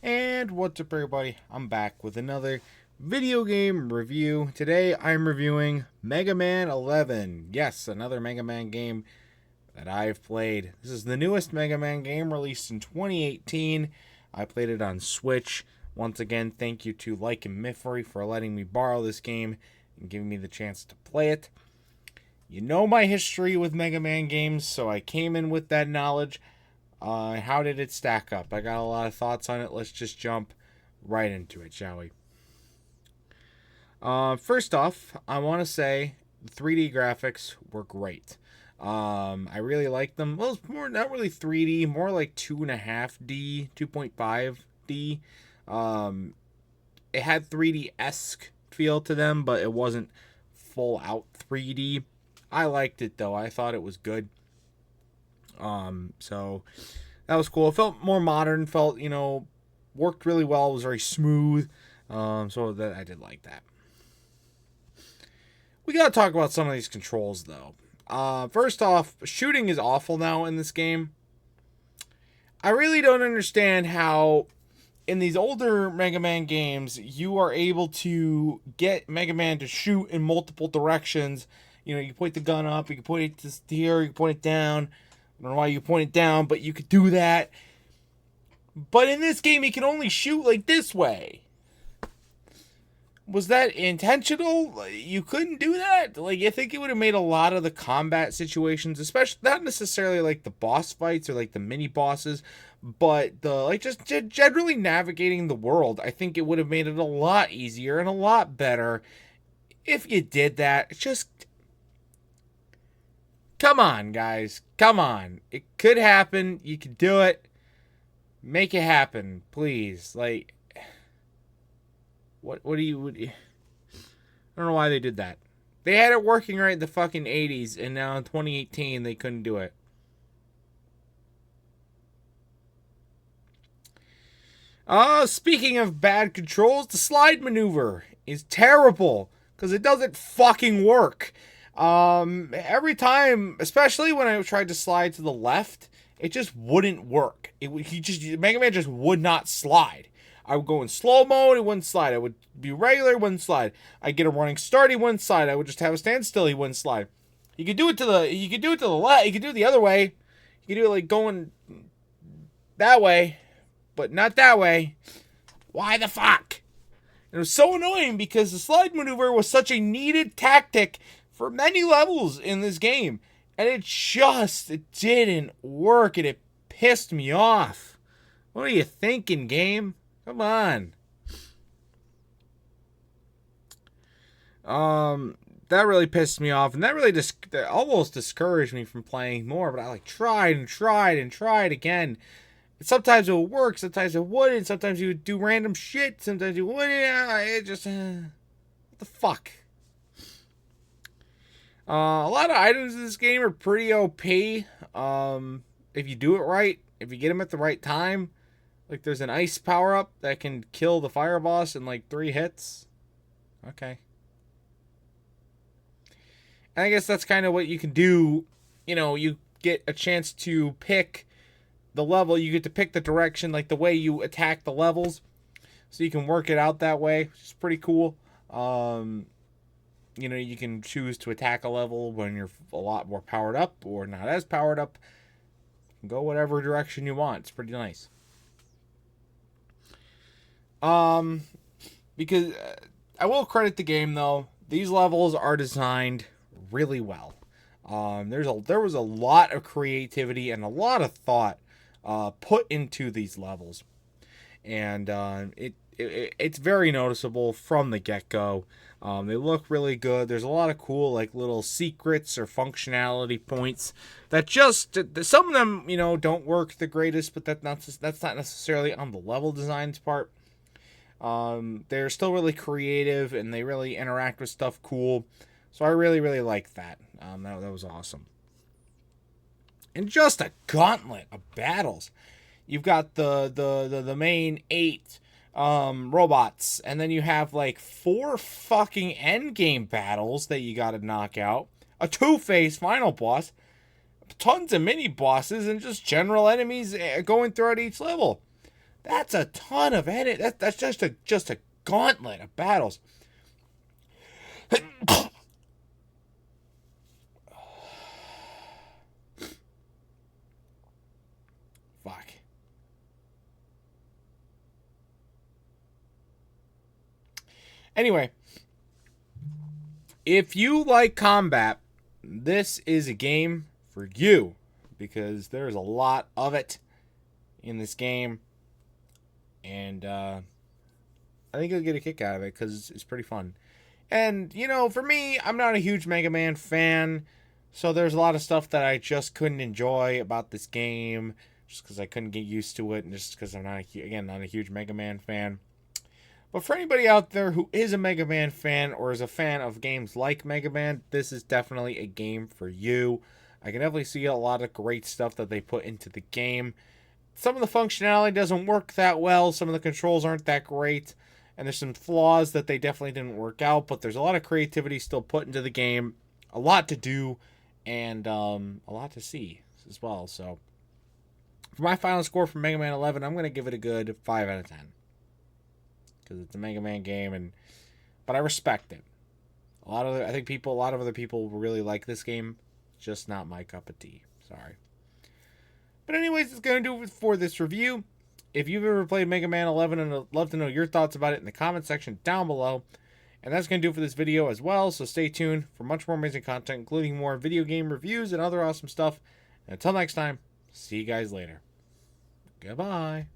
And what's up, everybody? I'm back with another video game review. Today I'm reviewing Mega Man 11. Yes, another Mega Man game that I've played. This is the newest Mega Man game released in 2018. I played it on Switch. Once again, thank you to LikunMiffery for letting me borrow this game and giving me the chance to play it. You know my history with Mega Man games, so I came in with that knowledge. How did it stack up? I got a lot of thoughts on it. Let's just jump right into it, shall we? First off, I want to say the 3D graphics were great. I really liked them. Well, it's more not really 3D, more like 2.5D, 2.5D. It had 3D-esque feel to them, but it wasn't full out 3D. I liked it though. I thought it was good. So that was cool. It felt more modern, felt, worked really well. It was very smooth. So that I did like that. We got to talk about some of these controls though. First off, shooting is awful now in this game. I really don't understand how in these older Mega Man games you are able to get Mega Man to shoot in multiple directions. You point the gun up, you can point it to here, you can point it down. I don't know why you point it down, but you could do that. But in this game, he can only shoot like this way. Was that intentional? You couldn't do that? I think it would have made a lot of the combat situations, especially not necessarily like the boss fights or like the mini bosses, but just generally navigating the world. I think it would have made it a lot easier and a lot better if you did that. Just come on, guys. Come on. It could happen. You could do it. Make it happen, please. What do you... I don't know why they did that. They had it working right in the fucking 80s, and now in 2018, they couldn't do it. Speaking of bad controls, the slide maneuver is terrible, because it doesn't fucking work. Every time, especially when I tried to slide to the left, it just wouldn't work. Mega Man just would not slide. I would go in slow mode, it wouldn't slide. I would be regular, it wouldn't slide. I'd get a running start, he wouldn't slide. I would just have a standstill, he wouldn't slide. You could do it to the left, you could do it the other way. You could do it like going that way, but not that way. Why the fuck? It was so annoying because the slide maneuver was such a needed tactic for many levels in this game. And it didn't work, and it pissed me off. What are you thinking, game? Come on. That really pissed me off, and that really that almost discouraged me from playing more, but I tried and tried and tried again. Sometimes it would work, sometimes it wouldn't, sometimes you would do random shit, sometimes you wouldn't. It just... what the fuck? A lot of items in this game are pretty OP. If you do it right, if you get them at the right time. Like there's an ice power-up that can kill the fire boss in 3 hits. Okay. And I guess that's kind of what you can do. You get a chance to pick the level. You get to pick the direction, like the way you attack the levels. So you can work it out that way, which is pretty cool. You can choose to attack a level when you're a lot more powered up or not as powered up. You can go whatever direction you want. It's pretty nice. Because I will credit the game though. These levels are designed really well. There was a lot of creativity and a lot of thought put into these levels, and it's very noticeable from the get-go. They look really good. There's a lot of cool little secrets or functionality points that some of them don't work the greatest, but that's not necessarily on the level design's part. They're still really creative and they really interact with stuff cool. So I really, really like that. That was awesome. And just a gauntlet of battles. You've got the main 8 robots, and then you have 4 fucking endgame battles that you gotta knock out, a 2-phase final boss, tons of mini bosses, and just general enemies going throughout each level. That's a ton of edit. That's just a gauntlet of battles. Fuck. Anyway, if you like combat, this is a game for you because there's a lot of it in this game, and I think you'll get a kick out of it because it's pretty fun. And, you know, for me, I'm not a huge Mega Man fan, so there's a lot of stuff that I just couldn't enjoy about this game just because I couldn't get used to it, and just because I'm not a huge Mega Man fan. But for anybody out there who is a Mega Man fan or is a fan of games like Mega Man, this is definitely a game for you. I can definitely see a lot of great stuff that they put into the game. Some of the functionality doesn't work that well. Some of the controls aren't that great. And there's some flaws that they definitely didn't work out. But there's a lot of creativity still put into the game. A lot to do. And a lot to see as well. So for my final score for Mega Man 11, I'm going to give it a good 5 out of 10. Because it's a Mega Man game, but I respect it. A lot of other people really like this game. Just not my cup of tea. Sorry. But anyways, it's going to do it for this review. If you've ever played Mega Man 11, and I'd love to know your thoughts about it in the comment section down below. And that's going to do it for this video as well. So stay tuned for much more amazing content, including more video game reviews and other awesome stuff. And until next time, see you guys later. Goodbye.